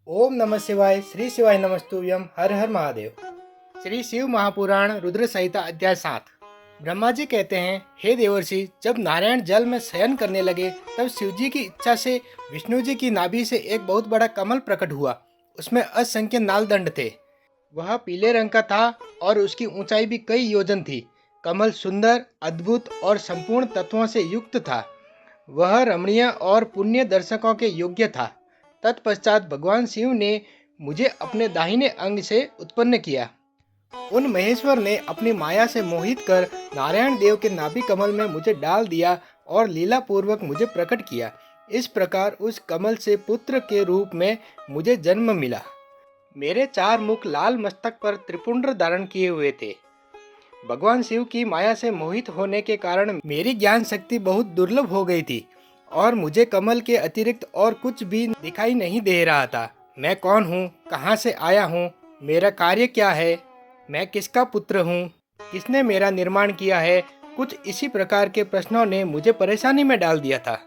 ओम नमः शिवाय, श्री शिवाय नमस्तुभ्यम, हर हर महादेव। श्री शिव महापुराण रुद्र संहिता अध्याय 7। ब्रह्मा जी कहते हैं, हे देवर्षि, जब नारायण जल में शयन करने लगे तब शिव जी की इच्छा से विष्णु जी की नाभि से एक बहुत बड़ा कमल प्रकट हुआ। उसमें असंख्य नालदंड थे। वह पीले रंग का था और उसकी ऊंचाई भी कई योजन थी। कमल सुंदर, अद्भुत और संपूर्ण तत्वों से युक्त था। वह रमणीय और पुण्य दर्शकों के योग्य था। तत्पश्चात भगवान शिव ने मुझे अपने दाहिने अंग से उत्पन्न किया। उन महेश्वर ने अपनी माया से मोहित कर नारायण देव के नाभि कमल में मुझे डाल दिया और लीला पूर्वक मुझे प्रकट किया। इस प्रकार उस कमल से पुत्र के रूप में मुझे जन्म मिला। मेरे 4 मुख लाल मस्तक पर त्रिपुंड धारण किए हुए थे। भगवान शिव की माया से मोहित होने के कारण मेरी ज्ञान शक्ति बहुत दुर्लभ हो गई थी और मुझे कमल के अतिरिक्त और कुछ भी दिखाई नहीं दे रहा था। मैं कौन हूँ, कहाँ से आया हूँ, मेरा कार्य क्या है, मैं किसका पुत्र हूँ, किसने मेरा निर्माण किया है, कुछ इसी प्रकार के प्रश्नों ने मुझे परेशानी में डाल दिया था।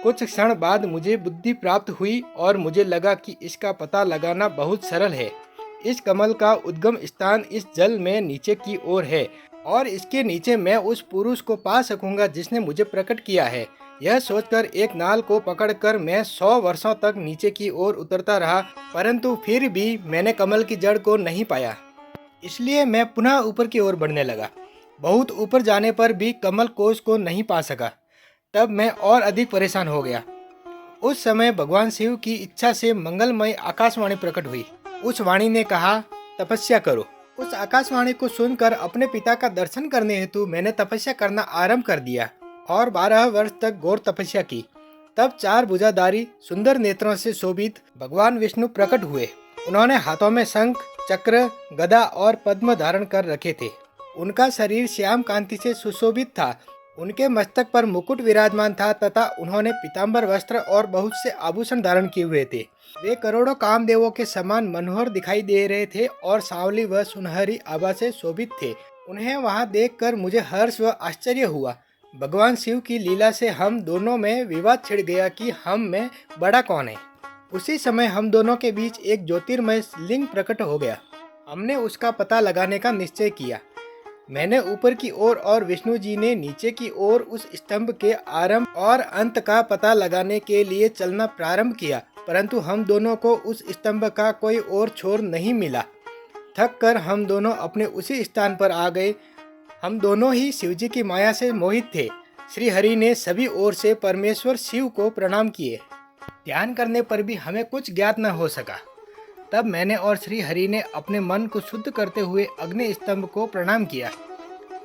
कुछ क्षण बाद मुझे बुद्धि प्राप्त हुई और मुझे लगा कि इसका पता लगाना बहुत सरल है। इस कमल का उद्गम स्थान इस जल में नीचे की ओर है और इसके नीचे मैं उस पुरुष को पा सकूंगा जिसने मुझे प्रकट किया है। यह सोचकर एक नाल को पकड़कर मैं 100 वर्षों तक नीचे की ओर उतरता रहा, परंतु फिर भी मैंने कमल की जड़ को नहीं पाया। इसलिए मैं पुनः ऊपर की ओर बढ़ने लगा। बहुत ऊपर जाने पर भी कमल कोश को नहीं पा सका। तब मैं और अधिक परेशान हो गया। उस समय भगवान शिव की इच्छा से मंगलमय आकाशवाणी प्रकट हुई। उस वाणी ने कहा, तपस्या करो। उस आकाशवाणी को सुनकर अपने पिता का दर्शन करने हेतु मैंने तपस्या करना आरंभ कर दिया और 12 वर्ष तक घोर तपस्या की। तब 4 भुजाधारी सुंदर नेत्रों से शोभित भगवान विष्णु प्रकट हुए। उन्होंने हाथों में शंख, चक्र, गदा और पद्म धारण कर रखे थे। उनका शरीर श्याम कांति से सुशोभित था। उनके मस्तक पर मुकुट विराजमान था तथा उन्होंने पीताम्बर वस्त्र और बहुत से आभूषण धारण किए हुए थे। वे करोड़ों कामदेवों के समान मनोहर दिखाई दे रहे थे और सांवली व सुनहरी आभा से शोभित थे। उन्हें वहां देखकर मुझे हर्ष व आश्चर्य हुआ। भगवान शिव की लीला से हम दोनों में विवाद छिड़ गया कि हम में बड़ा कौन है। उसी समय हम दोनों के बीच एक ज्योतिर्मय लिंग प्रकट हो गया। हमने उसका पता लगाने का निश्चय किया। मैंने ऊपर की ओर और विष्णु जी ने नीचे की ओर उस स्तंभ के आरंभ और अंत का पता लगाने के लिए चलना प्रारंभ किया, परंतु हम दोनों को उस स्तंभ का कोई और छोर नहीं मिला। थक कर हम दोनों अपने उसी स्थान पर आ गए। हम दोनों ही शिव जी की माया से मोहित थे। श्री हरि ने सभी ओर से परमेश्वर शिव को प्रणाम किए। ध्यान करने पर भी हमें कुछ ज्ञात न हो सका। तब मैंने और श्री हरि ने अपने मन को शुद्ध करते हुए अग्नि स्तंभ को प्रणाम किया।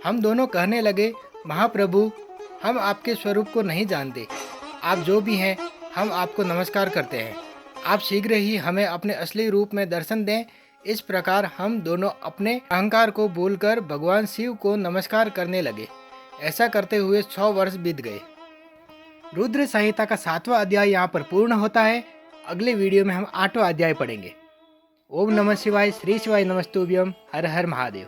हम दोनों कहने लगे, महाप्रभु, हम आपके स्वरूप को नहीं जानते। आप जो भी हैं, हम आपको नमस्कार करते हैं। आप शीघ्र ही हमें अपने असली रूप में दर्शन दें। इस प्रकार हम दोनों अपने अहंकार को भूलकर भगवान शिव को नमस्कार करने लगे। ऐसा करते हुए 100 वर्ष बीत गए। रुद्र संहिता का 7वां अध्याय यहाँ पर पूर्ण होता है। अगले वीडियो में हम 8वां अध्याय पढ़ेंगे। ओम नमः शिवाय, श्री शिवाय नमस्तुभ्यम, हर हर महादेव।